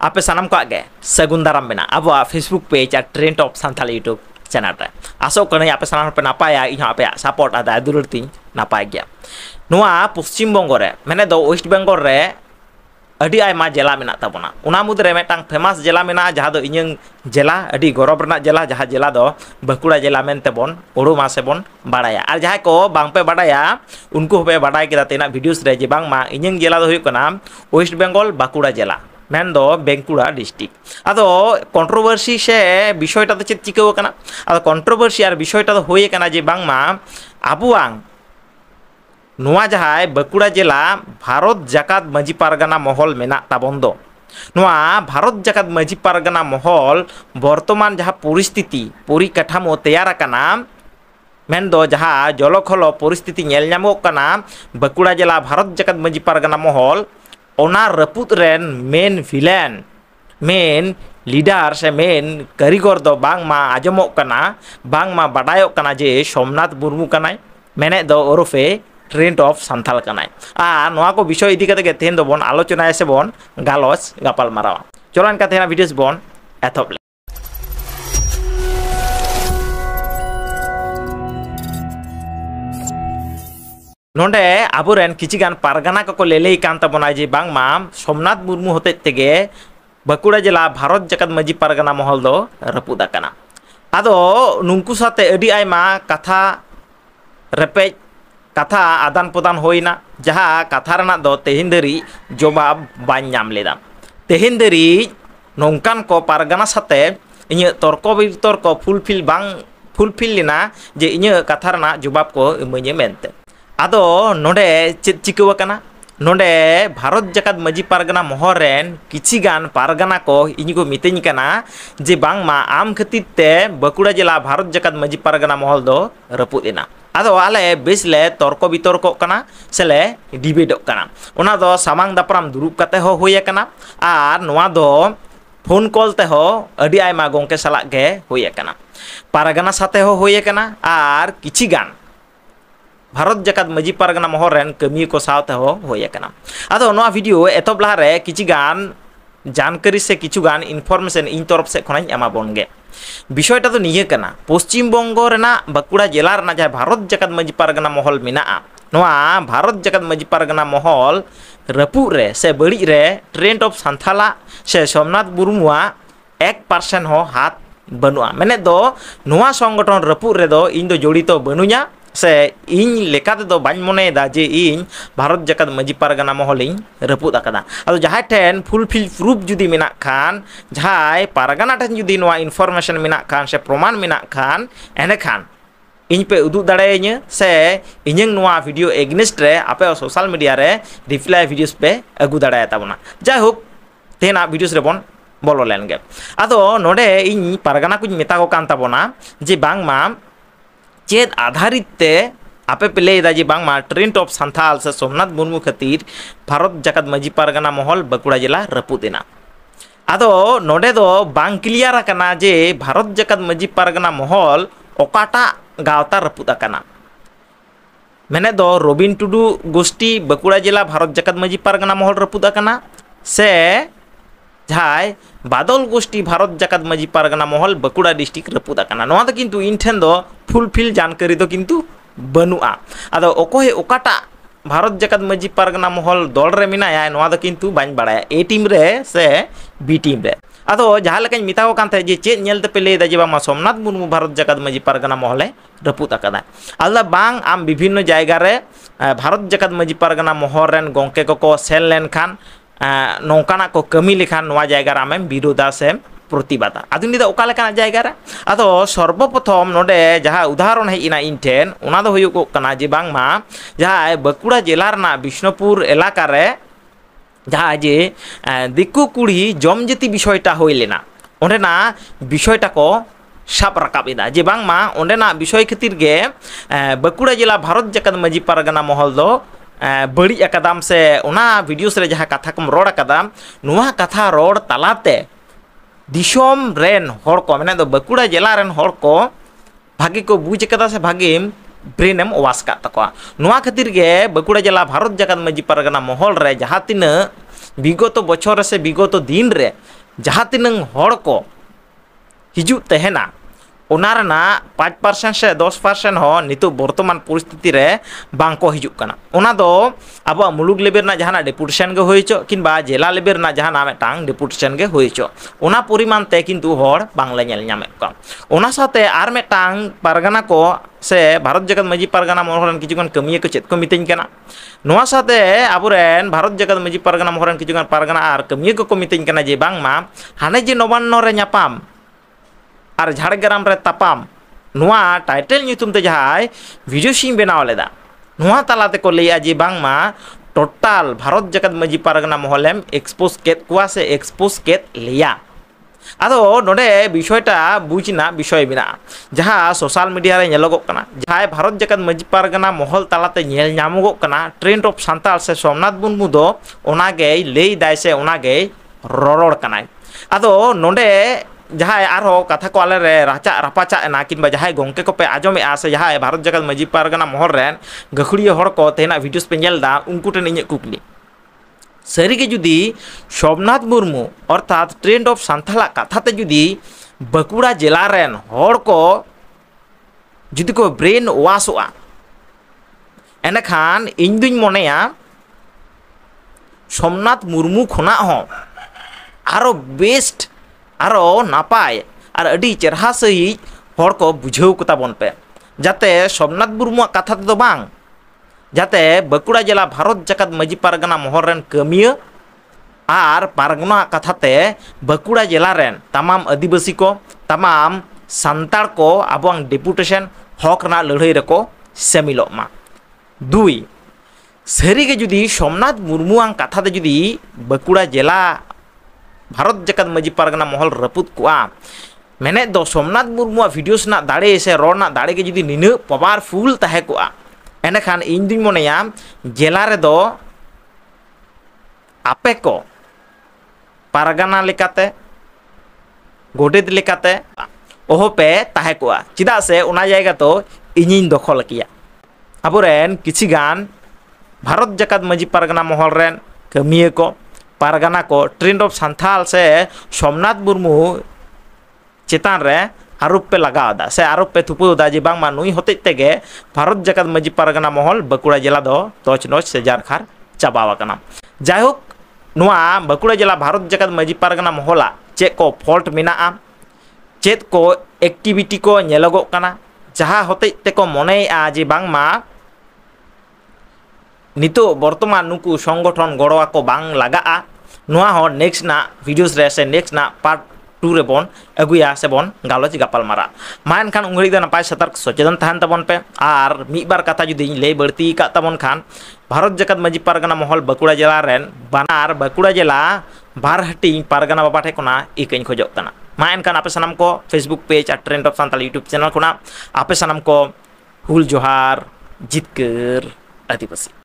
आपे सानम को आगे सगुन दाराम मेना अब फेसबुक पेज और trend of Santhal YouTube channel रे आसो कने आपे सानम पे नापाया इन आपे सपोर्ट आदा दुलती नापाय गया नोआ पश्चिम बंग रे मेने दो वेस्ट बेंगल रे अडी आयमा जिला मेना तबना उना मुद्रे मेटांग फेमस जिला मेना जहां दो इᱧ जिला अडी गौरव रना जिला जहां जिला दो बांकुड़ा जिला मेनते बोन उरुमा से बोन बाडाया और जहां को बांग पे बाडाया उनको पे बाडाय केदा तेना वीडियोस रे जे बांग मा इᱧ जिला दो हुयु कना वेस्ट बेंगल बांकुड़ा जिला मेन दो बेंकुड़ा डिस्ट्रिक्ट आदो कंट्रोवर्सी से विषयटा दो चेत चिकाव कना आदो कंट्रोवर्सी और विषयटा दो होय कना जे बांग मा आबुआंग नोआ जहाय बांकुड़ा जिला भारत जाकात माजी पारगाना महल मेना ताबन दो नोआ भारत जाकात माजी पारगाना महल बर्तमान जहां परिस्थिति परिकाठामो तैयार काना मेन दो जहां जलखल परिस्थिति नेल ᱧᱟᱢᱚᱜ काना बांकुड़ा जिला भारत जाकात माजी पारगाना महल ओना रपुत रेन मेन विलेन मेन लीडर से मेन कारीगर दो बांग मा आजमोग काना बांग मा बाडायोग काना जे सोमनाथ मुर्मू कानाय मेने दो ओरफे ट्रेंड ऑफ संथाल कनाय और नोआ को विषय इदी कते तेन दो बोन आलोचना से बोन गालोच गापाल मारावा चलो इनका तेना वीडियोस बोन एथोप नोंडे आबुरेन किचिगान पारगाना को लेले कान तबना जे बांगमा सोमनाथ मुर्मू होते तेगे बांकुड़ा जिला भारत जाकात माजी पारगाना महल दो रपुदा काना आदो नुंकु साथे अडी आयमा कथा रेपेज कथा आदान प्रदान होइना जहां कथा रना दो तेहिन दरी जवाब बाñ नाम लेदा तेहिन दरी नोंकान को पारगाना साथे इᱧ तर्क बितर्क फुलफिल लेना जे इᱧ कथा रना जवाब को इमाñe मेनते आदो नोडे चेत चिकाव काना नोडे भारत जाकात माजी पारगाना महल रेन किछिगान पारगाना को इñ को मितेñ काना जे बांगमा आम खातिर ते बांकुड़ा जिला भारत जाकात माजी पारगाना महल दो रपुद एना आदो आले बेसले तर्क बितर्क काना सेले डिबेट काना ओना दो सामांग दापराम दुरुब काते हो होय काना आर नोआ दो फोन कॉल ते हो अडी आयमा गोंके साला गे होय काना पारगाना साथे हो होय काना आर किछिगान भारत जाकात माजी पारगाना महल रेन कमी को सावते हो होय काना आदो नोआ वीडियो एतब लारे किछिगान जानकारी से किछुगान इनफरमेशन इन तरफ से खनाñ एमा बोनगे विषयटा तो निये काना पश्चिम बंग रेना बांकुड़ा जिला रेना जहां भारत जाकात माजी पारगाना महल मेनाआ नोआ भारत जाकात माजी पारगाना महल रपु रे से बड़ी रे ट्रेंड ऑफ संथाला से सोमनाथ मुर्मुआ 1% हो हाथ बनुआ मेने दो नोआ संगठन रपु रे दो इन दो जड़ित बनुया से इन लेकाते दो बाñ मनेदा जे इन भारत जाकात माजी पारगाना महल इन रपुद अकादा आदो जहां ठेन फुलफिल प्रूफ जुदी मेना खान जहां पारगाना ठेन जुदी नोआ इनफरमेशन मेना खान से प्रमाण मेना खान एने खान इन पे उदुग दाड़ेयेñ से इñंग नोआ वीडियो एगनेस्ट रे आपे सोशल मीडिया रे रिप्लाई वीडियोस पे अगु दाड़ाया ताबना जाय होक तेना वीडियोस रे बोन बोलो लेनगे आदो नोडे इन पारगाना कुछ मेता को कान ताबना जे बांगमा चेत आधारित ते आपे पे लेदा जे बांगमा ट्रेंड ऑफ संथाल से सोमनाथ मुर्मू खातिर भारत जाकात माजी पारगाना महल बांकुड़ा जिला रपुदेना आदो नोडे दो बांग क्लियर आकना जे भारत जाकात माजी पारगाना महल ओकाटा गावता रपुदा काना मेने दो रोबिन टुडू गोष्ठी बांकुड़ा जिला भारत जाकात माजी पारगाना महल रपुदा काना से जहां बादल गोष्ठी भारत जाकात माजी पारगाना महल बांकुड़ा डिस्ट्रिक्ट रपुदा काना नोआ दो किन्तु इन ठेन दो फुलफिल जानकारी दो किन्तु बनुआ आदो ओकोय ओकाटा भारत जाकात माजी पारगाना महल दल रे मिनाया नोआ दो किन्तु बाñ बाड़ाया ए टीम रे से बी टीम रे आदो जहां लेकाñ मिताओ कान थे जे चेत नेलते पे लेदा जे बामा सोमनाथ मुर्मू भारत जाकात माजी पारगाना महल रपुद अकादा आलदा बांग आम विभिन्न जायगा रे भारत जाकात माजी पारगाना महल रेन गोंके को सेल लेन खान नौकाना को कमी लेखान नोआ जायगा रे आमेम विरोधा से प्रतिबादा आदुनी दा ओका लेकाना जायगा रे आदो सर्वप्रथम नोडे जहां उदाहरण हेइना इन ठेन ओना दो हुयुगो काना जे बांगमा जहां बांकुड़ा जिला रना बिष्णुपुर इलाका रे जहां जे दिक्कु कुड़ी जमजेती विषयटा होय लेना ओंडेना विषयटा को साब राकाबेदा जे बांगमा ओंडेना विषय खातिर गे बांकुड़ा जिला भारत जाकात माजी पारगाना महल दो बड़ी अकादाम से ओना वीडियोस रे जहां कथा कम रोड अकादाम नोआ कथा रोड तलाते दिसोम रेन हर को माने दो बांकुड़ा जिला रेन हर को भागी को बुझ कदा से भागी ब्रेनम वास का तको नोआ खातिर गे बांकुड़ा जिला भारत जाकात माजी पारगाना महल रे जहां तिना विगत बछर से विगत दिन रे जहाँ तिनंग हड़ को हिजुग तहना ओना रना 5% से 10% हो नितो बर्तमान परिस्थिति रे बांग को हिजुग कना ओना दो अब मुलुग लेवल ना जहाना डेपुटेशन गे होइचो किंबा जिला लेवल ना जहाना मेटांग डेपुटेशन गे होइचो ओना परिमाण ते किंतु हड़ बांगले नेल ᱧᱟᱢᱮᱫ ᱠᱚᱣᱟ ओना साथे आर मेटांग पारगाना को से भारत जगत मजी पारगाना मोहरन किछुगन कमिया को चेत को मितेñ कना नोआ साथे आबुरेन भारत जगत मजी पारगाना मोहरन किछुगन पारगाना आर कमिया को मितेñ कना जे बांगमा हाने जे नवान्न रे ᱧᱟᱯᱟᱢ और झाड़ग्राम रे तापाम नुआ टाइटल ᱧᱩᱛᱩᱢ ते जहाय वीडियो सिंह बनाव लेदा नुआ तालाते को लैया जे बांगमा टोटाल भारत जगत मजी पारगाना महलेम एक्सपोज केत कुआ से एक्सपोज केत लिया आदो नोडे विषयटा बुझना विषय बिना जहां सोशल मीडिया रे नेलोगोग कना जहाय भारत जगत मजी पारगाना महल तालाते नेल ᱧᱟᱢᱚᱜᱚᱜ कना ट्रेंड ऑफ सांताल से सोमनाथ मुर्मू दो ओनागे लई दाय से ओनागे ररड़ कनाय आदो नोडे जहां आरो कथा को आले रे राचा रापाचा ना किंबा जहां गोंके को पे आजमे आ से जहां भारत जगत मजी पारगाना महल रेन गखड़िया हड़ को तेना वीडियोस पे नेलदा उनको टेन इᱧ कुकली सरीगे जुदी सोमनाथ मुर्मू अर्थात ट्रेंड ऑफ सांथाला कथाते जुदी बकुड़ा जिला रेन हड़ को जुदी को ब्रेन वाशोआ एनखान इन दुñ मनेया सोमनाथ मुर्मू खना हो आरो बेस्ट आरो नापाय और अडी चेहरा सही हड़ को बुझाव को ताबन पे जाते सोमनाथ मुर्मू कथा तो बांग जाते बकुड़ा जिला भारत जगत मजी पारगाना महल रेन कमिया आर पारगना कथाते बकुड़ा जिला रेन तमाम आदिवासी को तमाम सांतार को आबोंग डेपुटेशन हक ना लड़ाई रको सेमिलो मा दुई सरीगे जुदी सोमनाथ मुर्मुआं कथाते जुदी बकुड़ा जिला भारत जगत मजी पारगाना महल रपुद कुआ मेने दो सोमनाथ मुर्मुआ वीडियोस ना दाड़े से रोड ना दाड़े के जुदी निनु पावरफुल ताहे कुआ एनखान इन दुñ मनेया जिला रे दो आपे को पारगाना लेकाते गोडेद लेकाते ओहो पे ताहे कुआ चिदा से उना जायगा तो इñiñ दखल किया आबोरेन किछिगान भारत जगत मजी पारगाना महल रेन कमिया को पारगाना को ट्रेंड ऑफ सांथाल से सोमनाथ मुर्मू चेतान रे आरोप पे लगादा से आरोप पे थुपुदा जे बांग नुई होते तेगे भारत जगत मजी पारगाना महल बकुड़ा जिला दो तोचनोच से जारखार चाबावा कना जायहोक नुआ बकुड़ा जिला भारत जगत मजी पारगाना महला चेक को फॉल्ट मेना चेत को एक्टिविटी को नेलोगो कना जहां होते ते को मने आ जे बांग नितो वर्तमान नुकु संगठन गड़वा को बांग लगा नुआ हो नेक्स्ट ना वीडियोस रे से नेक्स्ट ना पार्ट 2 रे बन अगुया से बन गालोच गापाल मारा मान खान उंगड़ी द नपाय सतर्क सचेतन तहन तबन पे आर मी बार कथा जुदी ले बड़ती का तबन खान भारत जगत मजी पारगाना महल बकुड़ा जिला रेन बानार बकुड़ा जिला बारहटी पारगाना बाबा ठे कोना इकኝ खोजो कना मा एनखान आपे सनम को फेसबुक पेज आ trend of Santal YouTube channel कोना आपे सनम को हुल जोहार जितकर आदिवासी।